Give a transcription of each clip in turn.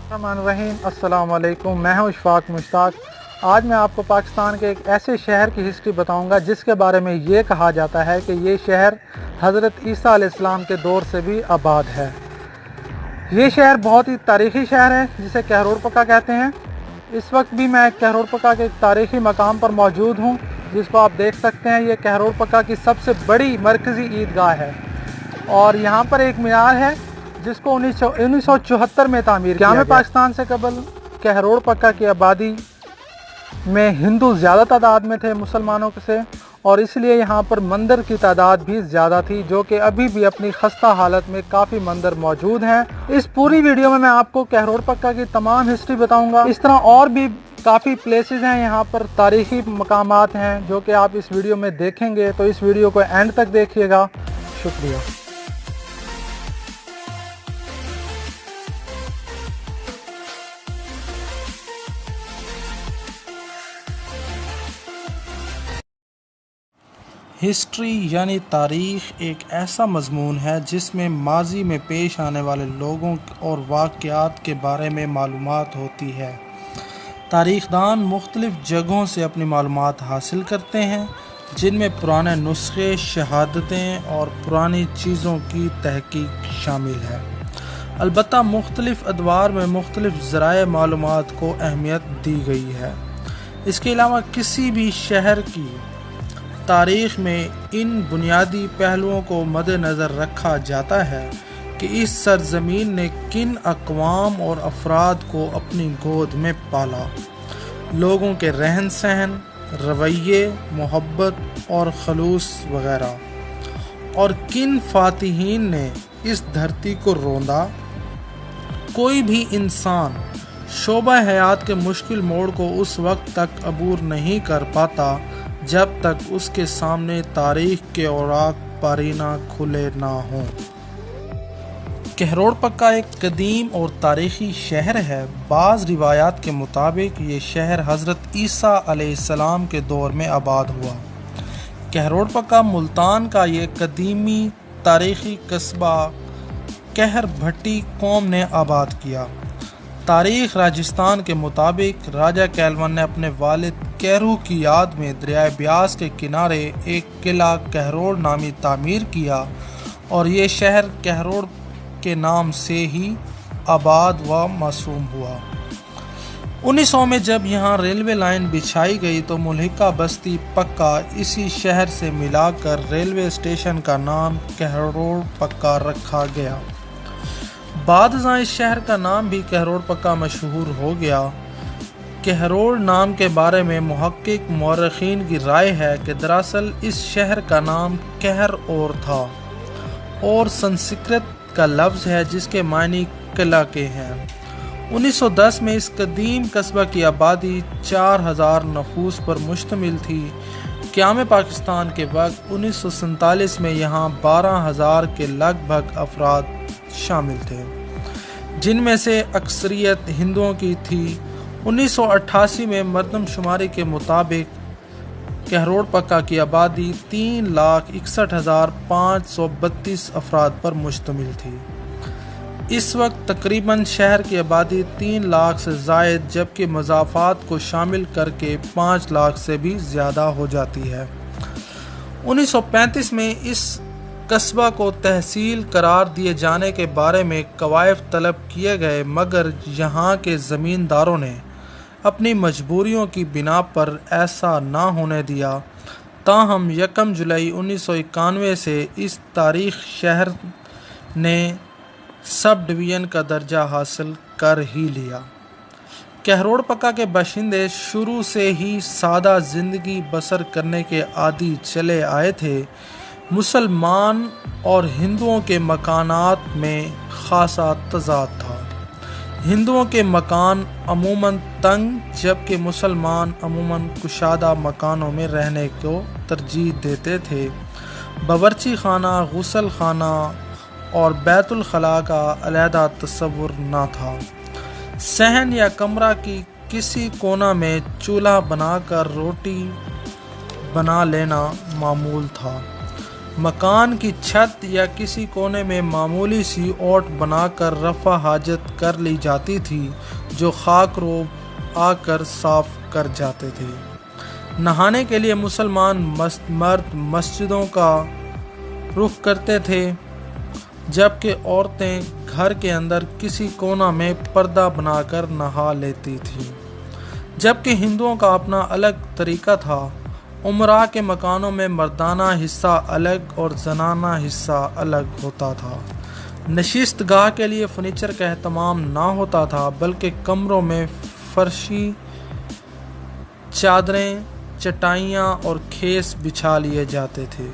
अस्सलाम वालेकुम। मैं हूं इशफाक मुश्ताक। आज मैं आपको पाकिस्तान के एक ऐसे शहर की हिस्ट्री बताऊंगा जिसके बारे में ये कहा जाता है कि ये शहर हज़रत ईसा अलैहिस्सलाम के दौर से भी आबाद है। ये शहर बहुत ही तारीख़ी शहर है जिसे कहरोड़ पक्का कहते हैं। इस वक्त भी मैं कहरोड़ पक्का के एक तारीख़ी मकाम पर मौजूद हूँ जिसको आप देख सकते हैं। ये कहरोड़ पक्का की सबसे बड़ी मरकज़ी ईदगाह है और यहाँ पर एक मीनार है जिसको 1974 में तामीर किया गया। पाकिस्तान से कबल कहरोड़ पक्का की आबादी में हिंदू ज़्यादा तादाद में थे मुसलमानों से, और इसलिए यहाँ पर मंदिर की तादाद भी ज़्यादा थी, जो कि अभी भी अपनी खस्ता हालत में काफ़ी मंदिर मौजूद हैं। इस पूरी वीडियो में मैं आपको कहरोड़ पक्का की तमाम हिस्ट्री बताऊँगा। इस तरह और भी काफ़ी प्लेसेस हैं यहाँ पर, तारीख़ी मकामात हैं जो कि आप इस वीडियो में देखेंगे, तो इस वीडियो को एंड तक देखिएगा। शुक्रिया। हिस्ट्री यानी तारीख़ एक ऐसा मज़मून है जिसमें माजी में पेश आने वाले लोगों और वाक़यात के बारे में मालूमात होती है। तारीख़दान मुख्तलिफ़ जगहों से अपनी मालूमात हासिल करते हैं, जिनमें पुराने नुस्खे, शहादतें और पुरानी चीज़ों की तहकीक शामिल है। अलबत्ता मुख्तलिफ़ अदवार में मुख्तलिफ़ ज़राए मालूमात को अहमियत दी गई है। इसके अलावा किसी भी शहर की तारीख़ में इन बुनियादी पहलुओं को मद्देनज़र रखा जाता है कि इस सरज़मीन ने किन अक़वाम और अफराद को अपनी गोद में पाला, लोगों के रहन सहन, रवैये, मोहब्बत और खलूस वग़ैरह, और किन फ़ातिहीन ने इस धरती को रोंदा। कोई भी इंसान शोबा हयात के मुश्किल मोड़ को उस वक्त तक अबूर नहीं कर पाता जब तक उसके सामने तारीख़ के औराक पारीना खुले ना हों। कहरोड़ पक्का एक कदीम और तारीख़ी शहर है। बाज़ रिवायात के मुताबिक ये शहर हज़रत ईसा अलैहिस्सलाम के दौर में आबाद हुआ। कहरोड़ पक्का मुल्तान का ये कदीमी तारीख़ी कस्बा कहर भट्टी कौम ने आबाद किया। तारीख़ राजस्थान के मुताबिक राजा कैलवन ने अपने वालिद कैरू की याद में दरियाए ब्यास के किनारे एक किला कहरोड़ नामी तामीर किया और ये शहर कहरोड़ के नाम से ही आबाद व मासूम हुआ। 1900 में जब यहाँ रेलवे लाइन बिछाई गई तो मुल्हिका बस्ती पक्का इसी शहर से मिलाकर रेलवे स्टेशन का नाम कहरोड़ पक्का रखा गया। बाद इस शहर का नाम भी कहरोड़ पक्का मशहूर हो गया। कहरोड़ नाम के बारे में मुहक्किक मौरखीन की राय है कि दरअसल इस शहर का नाम कहर और था और संस्कृत का लफ्ज़ है जिसके मायने किला के हैं। 1910 में इस कदीम कस्बा की आबादी 4000 नफूस पर मुश्तमिल थी। क़याम पाकिस्तान के वक्त 1947 में यहाँ 12000 के लगभग अफराद शामिल थे, जिनमें से अक्सरियत हिंदुओं की थी। 1988 में मरदमशुमारी के मुताबिक कहरोड़ पक्का की आबादी 3,61,532 अफराद पर मुश्तमिल थी। इस वक्त तकरीबन शहर की आबादी 3 लाख से ज़ायद, जबकि मज़ाफ़ात को शामिल करके 5 लाख से भी ज़्यादा हो जाती है। 1935 में इस कस्बा को तहसील करार दिए जाने के बारे में कवायद तलब किए गए, मगर यहाँ के ज़मींदारों ने अपनी मजबूरियों की बिना पर ऐसा ना होने दिया। ताहम 1 जुलाई 1991 से इस तारीख़ शहर ने सब डिवीज़न का दर्जा हासिल कर ही लिया। कहरोड़ पक्का के बाशिंदे शुरू से ही सादा ज़िंदगी बसर करने के आदी चले आए थे। मुसलमान और हिंदुओं के मकानात में ख़ासा तज़ाद था। हिंदुओं के मकान अमूमन तंग, जबकि मुसलमान अमूमन कुशादा मकानों में रहने को तरजीह देते थे। बावर्ची खाना, गुसल खाना और बैतुल खला का अलहदा तस्वुर न था। सहन या कमरा की किसी कोना में चूल्हा बनाकर रोटी बना लेना मामूल था। मकान की छत या किसी कोने में मामूली सी ओट बनाकर रफ़ा हाजत कर ली जाती थी, जो खाक रोब आकर साफ कर जाते थे। नहाने के लिए मुसलमान मर्द मस्जिदों का रुख करते थे, जबकि औरतें घर के अंदर किसी कोना में पर्दा बनाकर नहा लेती थीं। जबकि हिंदुओं का अपना अलग तरीका था। उमरा के मकानों में मर्दाना हिस्सा अलग और जनाना हिस्सा अलग होता था। नशिस्त गाह के लिए फर्नीचर का एहतमाम ना होता था, बल्कि कमरों में फर्शी, चादरें, चटाइयाँ और खेस बिछा लिए जाते थे।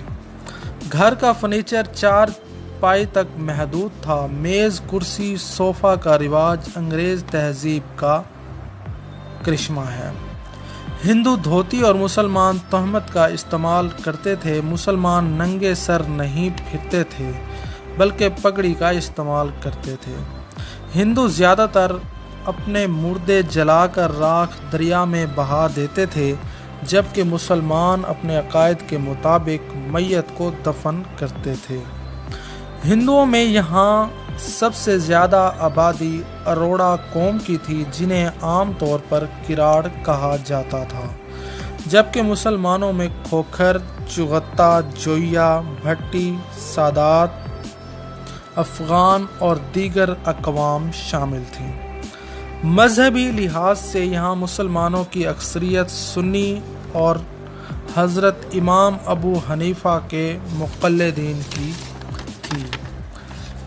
घर का फर्नीचर 4 पाई तक महदूद था। मेज़, कुर्सी, सोफ़ा का रिवाज अंग्रेज़ तहजीब का करिश्मा है। हिंदू धोती और मुसलमान तहमत का इस्तेमाल करते थे। मुसलमान नंगे सर नहीं फिरते थे, बल्कि पगड़ी का इस्तेमाल करते थे। हिंदू ज़्यादातर अपने मुर्दे जलाकर राख दरिया में बहा देते थे, जबकि मुसलमान अपने अकायद के मुताबिक मैयत को दफन करते थे। हिंदुओं में यहाँ सबसे ज़्यादा आबादी अरोड़ा कौम की थी, जिन्हें आम तौर पर किराड़ कहा जाता था, जबकि मुसलमानों में खोखर, चुगत्ता, जोया, भट्टी, सादात, अफ़गान और दीगर अक़वाम शामिल थीं। मजहबी लिहाज से यहाँ मुसलमानों की अक्सरियत सुन्नी और हज़रत इमाम अबू हनीफ़ा के मुक़ल्लिदीन की थी।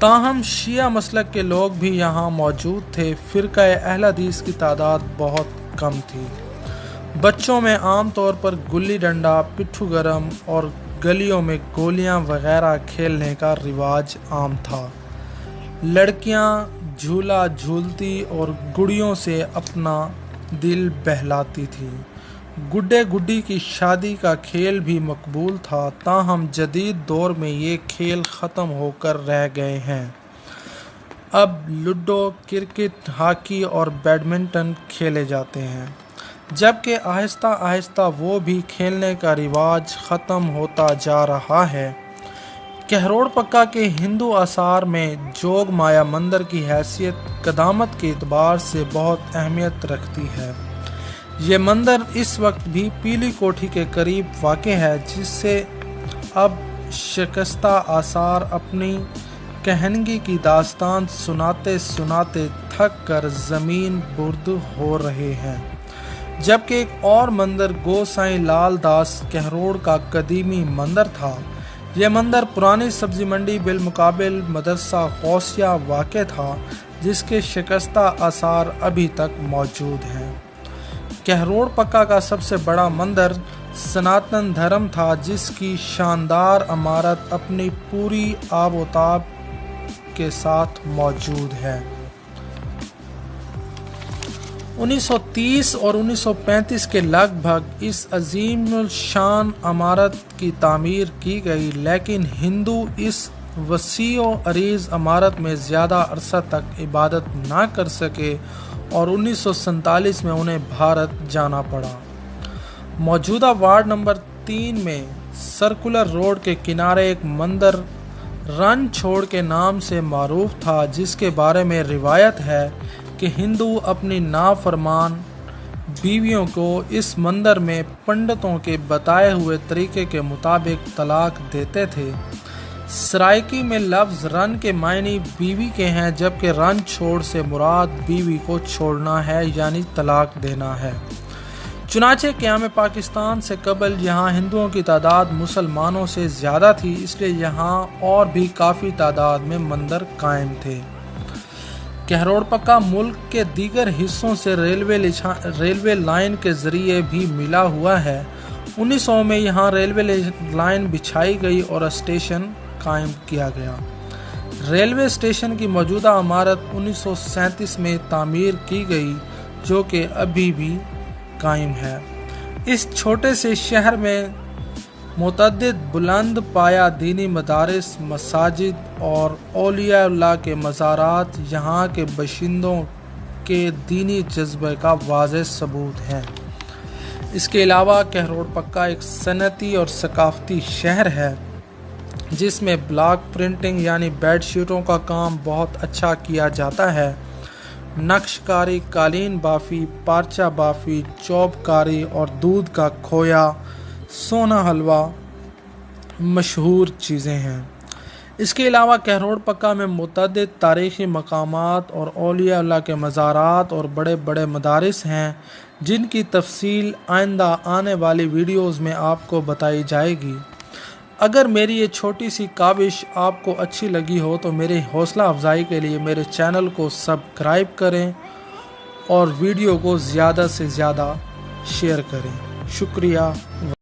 ताहम शिया मसलक के लोग भी यहाँ मौजूद थे। फ़िरक़ा अहल हदीस की तादाद बहुत कम थी। बच्चों में आम तौर पर गुल्ली डंडा, पिट्ठू गरम और गलियों में गोलियाँ वगैरह खेलने का रिवाज आम था। लड़कियाँ झूला झूलती और गुड़ियों से अपना दिल बहलाती थीं। गुड्डे गुड्डी की शादी का खेल भी मकबूल था, ताहम जदीद दौर में ये खेल ख़त्म होकर रह गए हैं। अब लूडो, क्रिकेट, हॉकी और बैडमिंटन खेले जाते हैं, जबकि आहिस्ता आहिस्ता वो भी खेलने का रिवाज ख़त्म होता जा रहा है। कहरोड़ पक्का के हिंदू आसार में जोग माया मंदिर की हैसियत कदामत के एतबार से बहुत अहमियत रखती है। ये मंदिर इस वक्त भी पीली कोठी के करीब वाक़ है, जिससे अब शिकस्ता आसार अपनी कहनगी की दास्तान सुनाते सुनाते थक कर ज़मीन बुर्द हो रहे हैं। जबकि एक और मंदिर गोसाई लाल दास कहरोड़ का कदीमी मंदिर था। यह मंदिर पुरानी सब्जी मंडी बिलमुकाबिल मदरसा गौसिया वाक़ था, जिसके शिकस्ता आसार अभी तक मौजूद हैं। कहरोड़ पक्का का सबसे बड़ा मंदिर सनातन धर्म था, जिसकी शानदार इमारत अपनी पूरी आबोताब के साथ मौजूद है। 1930 और 1935 के लगभग इस अजीम शान इमारत की तामीर की गई, लेकिन हिंदू इस वसीओ अरीज़ इमारत में ज़्यादा अरसा तक इबादत ना कर सके और 1947 में उन्हें भारत जाना पड़ा। मौजूदा वार्ड नंबर 3 में सर्कुलर रोड के किनारे एक मंदिर रन छोड़ के नाम से मारूफ था, जिसके बारे में रिवायत है कि हिंदू अपनी नाफरमान बीवियों को इस मंदिर में पंडितों के बताए हुए तरीके के मुताबिक तलाक देते थे। सराइकी में लफ्ज़ रन के मायने बीवी के हैं, जबकि रन छोड़ से मुराद बीवी को छोड़ना है, यानी तलाक देना है। चुनाचे क़याम पाकिस्तान से कबल यहाँ हिंदुओं की तादाद मुसलमानों से ज़्यादा थी, इसलिए यहाँ और भी काफ़ी तादाद में मंदिर कायम थे। कहरोड़ पक्का मुल्क के दीगर हिस्सों से रेलवे लाइन के ज़रिए भी मिला हुआ है। 1900 में यहाँ रेलवे लाइन बिछाई गई और स्टेशन कायम किया गया। रेलवे स्टेशन की मौजूदा इमारत 1937 में तामीर की गई, जो कि अभी भी कायम है। इस छोटे से शहर में मुतअद्दिद बुलंद पाया दीनी मदारिस, मसाजिद और औलिया के मज़ारात यहाँ के बाशिंदों के दीनी जज्बे का वाज़ेह सबूत हैं। इसके अलावा कहरोड़ पक्का एक सनती और सकाफ़ती शहर है। جس میں بلاک پرنٹنگ یعنی بیڈ شیٹوں کا کام بہت اچھا کیا جاتا ہے۔ نقش کاری، قالین بافی، پارچہ بافی، چوب کاری اور دودھ کا کھویا، سونا حلوہ مشہور چیزیں ہیں۔ اس کے علاوہ کہروڑ پکا میں متعدد تاریخی مقامات اور اولیاء اللہ کے مزارات اور بڑے بڑے مدارس ہیں جن کی تفصیل آئندہ آنے والی ویڈیوز میں آپ کو بتائی جائے گی۔ اگر میری یہ چھوٹی سی کاوش آپ کو اچھی لگی ہو تو میری حوصلہ افزائی کے لیے میرے چینل کو سبسکرائب کریں اور ویڈیو کو زیادہ سے زیادہ شیئر کریں۔ شکریہ۔